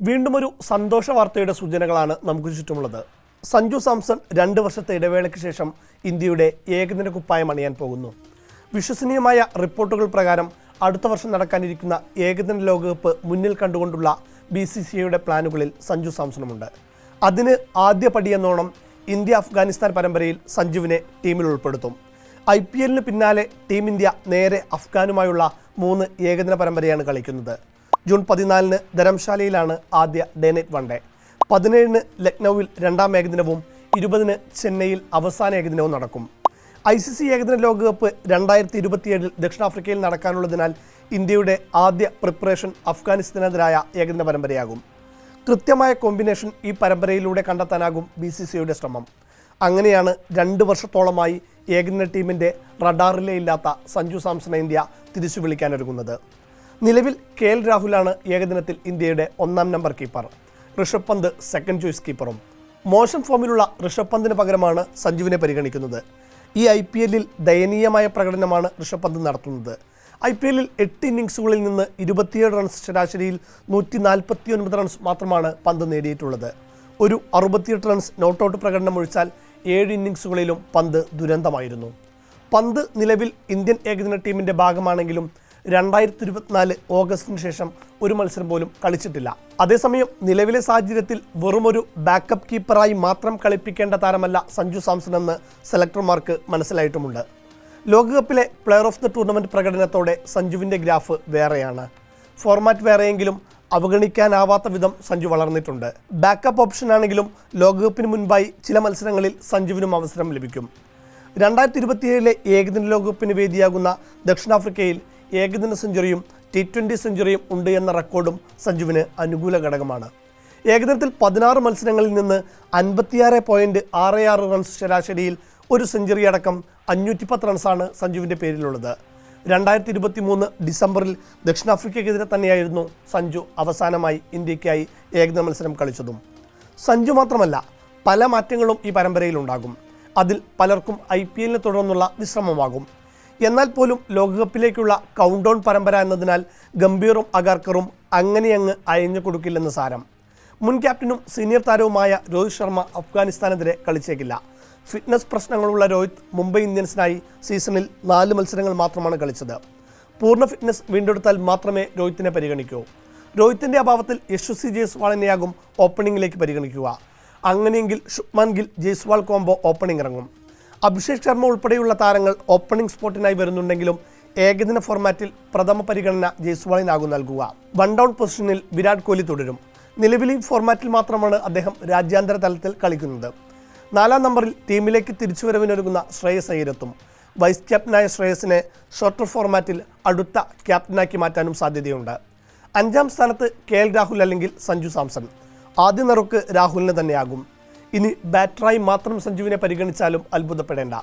വീണ്ടും ഒരു സന്തോഷ വാർത്തയുടെ സൂചനകളാണ് നമുക്ക് ചുറ്റുമുള്ളത്. സഞ്ജു സാംസൺ 2 വർഷത്തെ ഇടവേളയ്ക്ക് ശേഷം ഇന്ത്യയുടെ ഏകദിന കുപ്പായം അണിയാൻ പോകുന്നു. വിശ്വസനീയമായ റിപ്പോർട്ടുകൾ പ്രകാരം അടുത്ത വർഷം നടക്കാനിരിക്കുന്ന ഏകദിന ലോകകപ്പ് മുന്നിൽ കണ്ടുകൊണ്ടുള്ള BCCIയുടെ പ്ലാനുകളിൽ സഞ്ജു സാംസണുമുണ്ട്. അതിന് ആദ്യ പടിയെന്നോണം ഇന്ത്യ അഫ്ഗാനിസ്ഥാൻ പരമ്പരയിൽ സഞ്ജുവിനെ ടീമിൽ ഉൾപ്പെടുത്തും. IPLന് പിന്നാലെ ടീം ഇന്ത്യ നേരെ അഫ്ഗാനുമായുള്ള 3 ഏകദിന പരമ്പരയാണ് കളിക്കുന്നത്. ജൂൺ 14 ധരംശാലയിലാണ് ആദ്യ ഡേ നൈറ്റ് വൺ ഡേ. 17 ലക്നൌവിൽ 2ാം ഏകദിനവും 20 ചെന്നൈയിൽ അവസാന ഏകദിനവും നടക്കും. ICC ഏകദിന ലോകകപ്പ് 2027 ദക്ഷിണാഫ്രിക്കയിൽ നടക്കാനുള്ളതിനാൽ ഇന്ത്യയുടെ ആദ്യ പ്രിപ്പറേഷൻ അഫ്ഗാനിസ്ഥാനെതിരായ ഏകദിന പരമ്പരയാകും. കൃത്യമായ കോമ്പിനേഷൻ ഈ പരമ്പരയിലൂടെ കണ്ടെത്താനാകും BCCIയുടെ ശ്രമം. അങ്ങനെയാണ് 2 വർഷത്തോളമായി ഏകദിന ടീമിൻ്റെ റഡാറിലേ ഇല്ലാത്ത സഞ്ജു സാംസണെ ഇന്ത്യ തിരിച്ചു വിളിക്കാനൊരുങ്ങുന്നത്. നിലവിൽ KL രാഹുലാണ് ഏകദിനത്തിൽ ഇന്ത്യയുടെ 1ാം number keeper. Rishabh Pant second choice കീപ്പറും. മോശം ഫോമിലുള്ള ഋഷഭ് പന്തിന് പകരമാണ് സഞ്ജുവിനെ പരിഗണിക്കുന്നത്. ഈ IPLൽ ദയനീയമായ പ്രകടനമാണ് ഋഷഭ് പന്ത് നടത്തുന്നത്. IPLൽ 8 ഇന്നിങ്സുകളിൽ നിന്ന് 27 റൺസ് ശരാശരിയിൽ 149 റൺസ് മാത്രമാണ് പന്ത് നേടിയിട്ടുള്ളത്. ഒരു 68 റൺസ് നോട്ടൗട്ട് പ്രകടനം ഒഴിച്ചാൽ 7 ഇന്നിങ്സുകളിലും പന്ത് ദുരന്തമായിരുന്നു. പന്ത് നിലവിൽ ഇന്ത്യൻ ഏകദിന ടീമിൻ്റെ ഭാഗമാണെങ്കിലും 2024 ഓഗസ്റ്റിന് ശേഷം ഒരു മത്സരം പോലും കളിച്ചിട്ടില്ല. അതേസമയം നിലവിലെ സാഹചര്യത്തിൽ വെറുമൊരു ബാക്കപ്പ് കീപ്പറായി മാത്രം കളിപ്പിക്കേണ്ട താരമല്ല സഞ്ജു സാംസൺ എന്ന് സെലക്ടർമാർക്ക് മനസ്സിലായിട്ടുമുണ്ട്. ലോകകപ്പിലെ പ്ലെയർ ഓഫ് ദ ടൂർണമെൻറ്റ് പ്രകടനത്തോടെ സഞ്ജുവിൻ്റെ ഗ്രാഫ് വേറെയാണ്. ഫോർമാറ്റ് വേറെയെങ്കിലും അവഗണിക്കാനാവാത്ത വിധം സഞ്ജു വളർന്നിട്ടുണ്ട്. ബാക്കപ്പ് ഓപ്ഷനാണെങ്കിലും ലോകകപ്പിന് മുൻപായി ചില മത്സരങ്ങളിൽ സഞ്ജുവിനും അവസരം ലഭിക്കും. 2027 ഏകദിന ലോകകപ്പിന് വേദിയാകുന്ന ദക്ഷിണാഫ്രിക്കയിൽ ഏകദിന സെഞ്ചുറിയും T20 സെഞ്ചുറിയും ഉണ്ട് എന്ന റെക്കോർഡും സഞ്ജുവിന് അനുകൂല ഘടകമാണ്. ഏകദിനത്തിൽ 16 മത്സരങ്ങളിൽ നിന്ന് 56.66 റൺസ് ശരാശരിയിൽ ഒരു സെഞ്ചുറി അടക്കം 510 റൺസാണ് സഞ്ജുവിൻ്റെ പേരിലുള്ളത്. 2023 ഡിസംബറിൽ ദക്ഷിണാഫ്രിക്കയ്ക്കെതിരെ തന്നെയായിരുന്നു സഞ്ജു അവസാനമായി ഇന്ത്യയ്ക്കായി ഏകദിന മത്സരം കളിച്ചതും. സഞ്ജു മാത്രമല്ല, പല മാറ്റങ്ങളും ഈ പരമ്പരയിലുണ്ടാകും. അതിൽ പലർക്കും IPLനെ തുടർന്നുള്ള വിശ്രമമാകും. എന്നാൽ പോലും ലോകകപ്പിലേക്കുള്ള കൗണ്ട് ഡൗൺ പരമ്പര എന്നതിനാൽ ഗംഭീറും അഗാർക്കറും അങ്ങനെയങ്ങ് അയഞ്ഞു കൊടുക്കില്ലെന്ന് സാരം. മുൻ ക്യാപ്റ്റനും സീനിയർ താരവുമായ രോഹിത് ശർമ്മ അഫ്ഗാനിസ്ഥാനെതിരെ കളിച്ചേക്കില്ല. ഫിറ്റ്നസ് പ്രശ്നങ്ങളുള്ള രോഹിത് മുംബൈ ഇന്ത്യൻസിനായി സീസണിൽ 4 മത്സരങ്ങൾ മാത്രമാണ് കളിച്ചത്. പൂർണ്ണ ഫിറ്റ്നസ് വീണ്ടെടുത്താൽ മാത്രമേ രോഹിത്തിനെ പരിഗണിക്കൂ. രോഹിത്തിൻ്റെ അഭാവത്തിൽ യശസ്വി ജയ്സ്വാളിനെയാകും ഓപ്പണിംഗിലേക്ക് പരിഗണിക്കുക. അങ്ങനെയെങ്കിൽ ശുഭ്മാൻ ഗിൽ ജയ്സ്വാൾ കോംബോ ഓപ്പണിംഗ് ഇറങ്ങും. അഭിഷേക് ശർമ്മ ഉൾപ്പെടെയുള്ള താരങ്ങൾ ഓപ്പണിംഗ് സ്പോട്ടിനായി വരുന്നുണ്ടെങ്കിലും ഏകദിന ഫോർമാറ്റിൽ പ്രഥമ പരിഗണന ജയ്സ്വാളിനാകും നൽകുക. 1 ഡൗൺ പൊസിഷനിൽ വിരാട് കോഹ്ലി തുടരും. നിലവിൽ ഈ ഫോർമാറ്റിൽ മാത്രമാണ് അദ്ദേഹം രാജ്യാന്തര തലത്തിൽ കളിക്കുന്നത്. 4ാം നമ്പറിൽ ടീമിലേക്ക് തിരിച്ചുവരവിനൊരുങ്ങുന്ന ശ്രേയസ് അയ്യരെത്തും. വൈസ് ക്യാപ്റ്റനായ ശ്രേയസിനെ ഷോർട്ടർ ഫോർമാറ്റിൽ അടുത്ത ക്യാപ്റ്റനാക്കി മാറ്റാനും സാധ്യതയുണ്ട്. 5ാം സ്ഥാനത്ത് KL രാഹുൽ അല്ലെങ്കിൽ സഞ്ജു സാംസൺ. ആദ്യ നറുക്ക് രാഹുലിന് തന്നെയാകും. ഇനി ബാറ്ററായി മാത്രം സഞ്ജുവിനെ പരിഗണിച്ചാലും അത്ഭുതപ്പെടേണ്ട.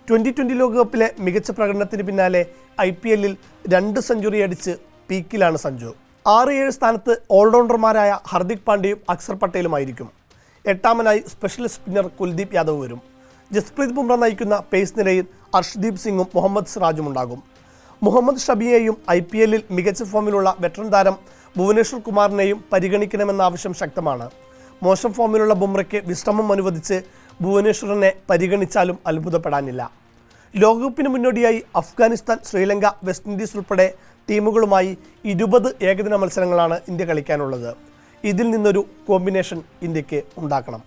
2020 ലോകകപ്പിലെ മികച്ച പ്രകടനത്തിന് പിന്നാലെ IPLൽ 2 സെഞ്ചുറി അടിച്ച് പീക്കിലാണ് സഞ്ജു. 6-7 സ്ഥാനത്ത് ഓൾറൗണ്ടർമാരായ ഹർദിക് പാണ്ഡ്യയും അക്സർ പട്ടേലുമായിരിക്കും. 8ാമനായി സ്പെഷ്യൽ സ്പിന്നർ കുൽദീപ് യാദവ് വരും. ജസ്പ്രീത് ബുംറ നയിക്കുന്ന പേസ് നിരയിൽ അർഷ്ദീപ് സിംഗും മുഹമ്മദ് സിറാജും ഉണ്ടാകും. മുഹമ്മദ് ഷബിയെയും IPLൽ മികച്ച ഫോമിലുള്ള വെറ്ററൻ താരം ഭുവനേശ്വർ കുമാറിനെയും പരിഗണിക്കണമെന്ന ആവശ്യം ശക്തമാണ്. മോശം ഫോമിലുള്ള ബുംറയ്ക്ക് വിശ്രമം അനുവദിച്ച് ഭുവനേശ്വറിനെ പരിഗണിച്ചാലും അത്ഭുതപ്പെടാനില്ല. ലോകകപ്പിന് മുന്നോടിയായി അഫ്ഗാനിസ്ഥാൻ, ശ്രീലങ്ക, വെസ്റ്റ് ഇൻഡീസ് ഉൾപ്പെടെ ടീമുകളുമായി 20 ഏകദിന മത്സരങ്ങളാണ് ഇന്ത്യ കളിക്കാനുള്ളത്. ഇതിൽ നിന്നൊരു കോമ്പിനേഷൻ ഇന്ത്യക്ക് ഉണ്ടാക്കണം.